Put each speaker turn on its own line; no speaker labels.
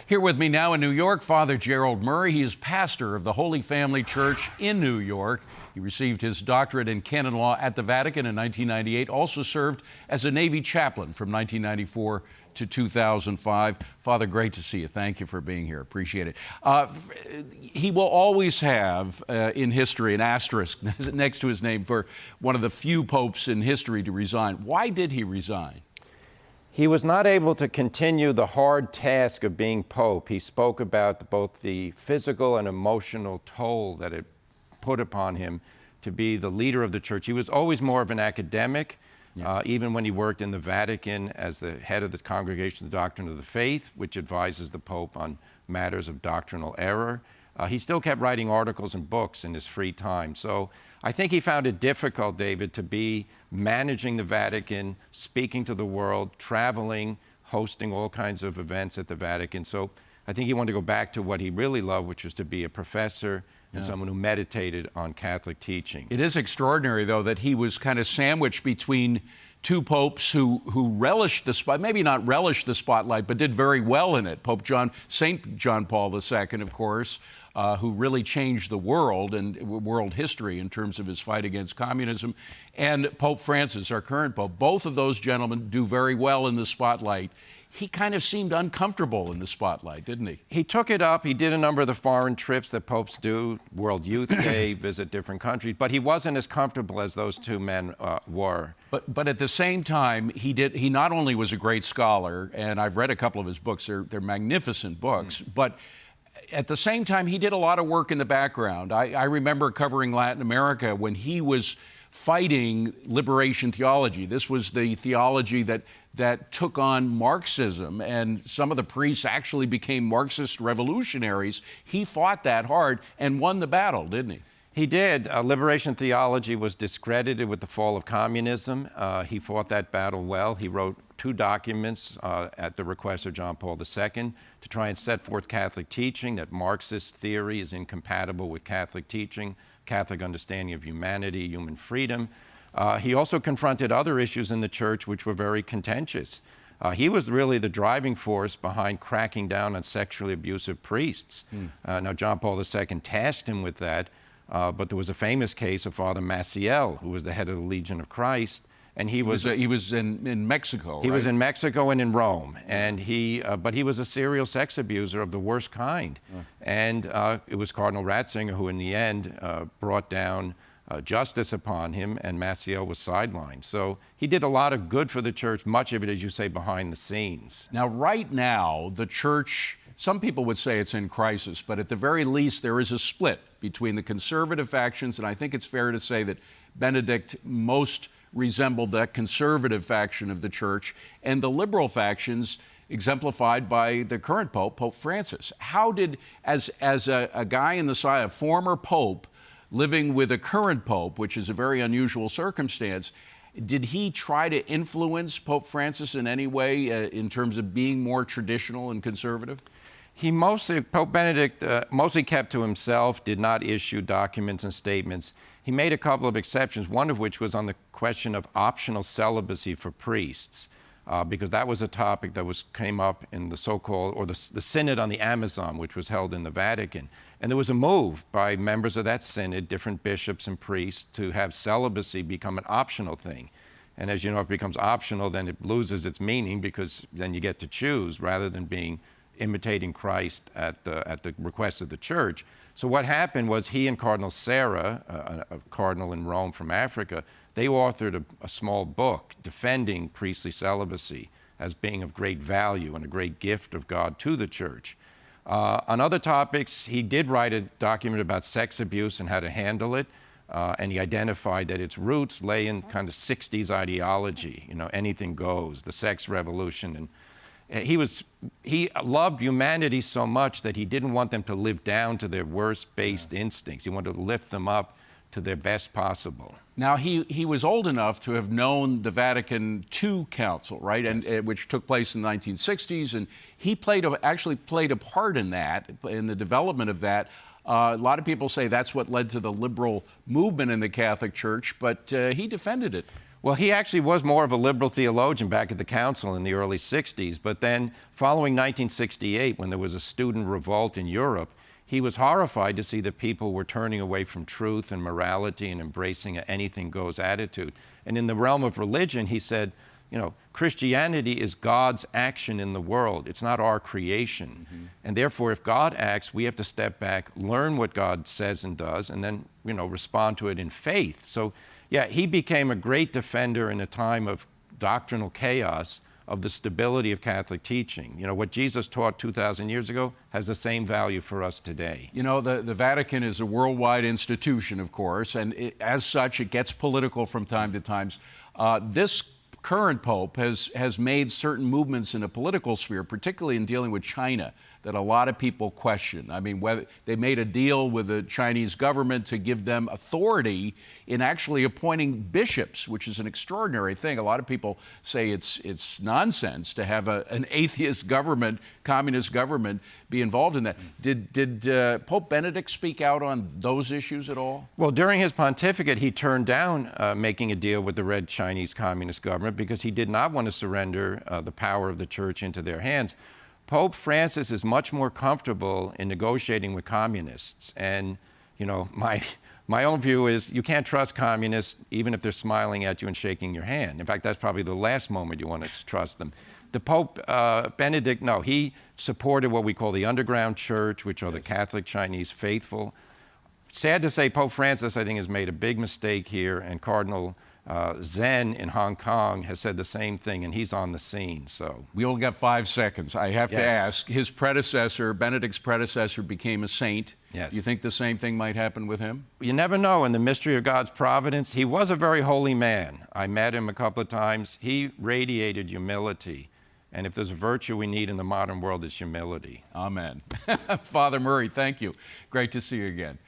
Here with me now in New York, Father Gerald Murray. He is pastor of the Holy Family Church in New York. He received his doctorate in canon law at the Vatican in 1998, also served as a Navy chaplain from 1994 to 2005. Father, great to see you. Thank you for being here. Appreciate it. He will always have in history an asterisk next to his name for one of the few popes in history to resign. Why did he resign?
He was not able to continue the hard task of being Pope. He spoke about both the physical and emotional toll that it put upon him to be the leader of the church. He was always more of an academic, even when he worked in the Vatican as the head of the Congregation of the Doctrine of the Faith, which advises the Pope on matters of doctrinal error. He still kept writing articles and books in his free time. So I think he found it difficult, David, to be managing the Vatican, speaking to the world, traveling, hosting all kinds of events at the Vatican. So I think he wanted to go back to what he really loved, which was to be a professor and someone who meditated on Catholic teaching.
It is extraordinary, though, that he was kind of sandwiched between two popes who relished the spot, maybe not relished the spotlight, but did very well in it. St. John Paul II, of course, who really changed the world and world history in terms of his fight against communism, and Pope Francis, our current Pope. Both of those gentlemen do very well in the spotlight. He kind of seemed uncomfortable in the spotlight, didn't he?
He took it up. He did a number of the foreign trips that popes do, World Youth Day, visit different countries, but he wasn't as comfortable as those two men were.
But at the same time, he not only was a great scholar, and I've read a couple of his books, they're magnificent books, but at the same time, he did a lot of work in the background. I remember covering Latin America when he was fighting liberation theology. This was the theology that took on Marxism, and some of the priests actually became Marxist revolutionaries. He fought that hard and won the battle, didn't he?
He did. Liberation theology was discredited with the fall of communism. He fought that battle well. He wrote 2 documents at the request of John Paul II to try and set forth Catholic teaching, that Marxist theory is incompatible with Catholic teaching, Catholic understanding of humanity, human freedom. He also confronted other issues in the church which were very contentious. He was really the driving force behind cracking down on sexually abusive priests. Now, John Paul II tasked him with that, but there was a famous case of Father Maciel, who was the head of the Legion of Christ, and he was in Mexico. He was in Mexico and in Rome, and but he was a serial sex abuser of the worst kind. And it was Cardinal Ratzinger who, in the end, brought down justice upon him, and Maciel was sidelined. So he did a lot of good for the church, much of it, as you say, behind the scenes.
Now, right now, the church, some people would say it's in crisis, but at the very least, there is a split between the conservative factions, and I think it's fair to say that Benedict most resembled that conservative faction of the church, and the liberal factions exemplified by the current Pope, Pope Francis. How did, as a guy in the side, a former Pope, living with a current Pope, which is a very unusual circumstance, did he try to influence Pope Francis in any way in terms of being more traditional and conservative?
Pope Benedict mostly kept to himself, did not issue documents and statements. He made a couple of exceptions, one of which was on the question of optional celibacy for priests, because that was a topic that came up in the so-called, or the Synod on the Amazon, which was held in the Vatican. And there was a move by members of that synod, different bishops and priests, to have celibacy become an optional thing. And as you know, if it becomes optional, then it loses its meaning, because then you get to choose rather than imitating Christ at the request of the church. So what happened was he and Cardinal Sarah, a cardinal in Rome from Africa, they authored a small book defending priestly celibacy as being of great value and a great gift of God to the church. On other topics, he did write a document about sex abuse and how to handle it, and he identified that its roots lay in kind of 60s ideology, anything goes, the sex revolution. And he loved humanity so much that he didn't want them to live down to their worst-based instincts. He wanted to lift them up to their best possible.
Now, he was old enough to have known the Vatican II Council, right?
Yes.
And which took place in the 1960s, and he actually played a part in that, in the development of that. A lot of people say that's what led to the liberal movement in the Catholic Church, but he defended it.
Well, he actually was more of a liberal theologian back at the council in the early 60s, but then following 1968, when there was a student revolt in Europe, he was horrified to see that people were turning away from truth and morality and embracing an anything goes attitude. And in the realm of religion, he said, you know, Christianity is God's action in the world. It's not our creation. Mm-hmm. And therefore, if God acts, we have to step back, learn what God says and does, and then, you know, respond to it in faith. So, yeah, he became a great defender in a time of doctrinal chaos of the stability of Catholic teaching. You know, what Jesus taught 2,000 years ago has the same value for us today.
You know, the Vatican is a worldwide institution, of course, and as such, it gets political from time to time. This current Pope has made certain movements in a political sphere, particularly in dealing with China, that a lot of people question. I mean, whether they made a deal with the Chinese government to give them authority in actually appointing bishops, which is an extraordinary thing. A lot of people say it's nonsense to have an atheist government, communist government, be involved in that. Did Pope Benedict speak out on those issues at all?
Well, during his pontificate, he turned down making a deal with the Red Chinese Communist government because he did not want to surrender the power of the church into their hands. Pope Francis is much more comfortable in negotiating with communists. And, you know, my own view is you can't trust communists even if they're smiling at you and shaking your hand. In fact, that's probably the last moment you want to trust them. The Pope Benedict, no, he supported what we call the underground church, which are the Catholic Chinese faithful. Sad to say, Pope Francis, I think, has made a big mistake here, and Cardinal Zen in Hong Kong has said the same thing, and he's on the scene. So
we only got 5 seconds. I have to ask, his predecessor, Benedict's predecessor, became a saint.
Yes.
You think the same thing might happen with him?
You never know. In the mystery of God's providence, he was a very holy man. I met him a couple of times. He radiated humility. And if there's a virtue we need in the modern world, it's humility.
Amen. Father Murray, thank you. Great to see you again.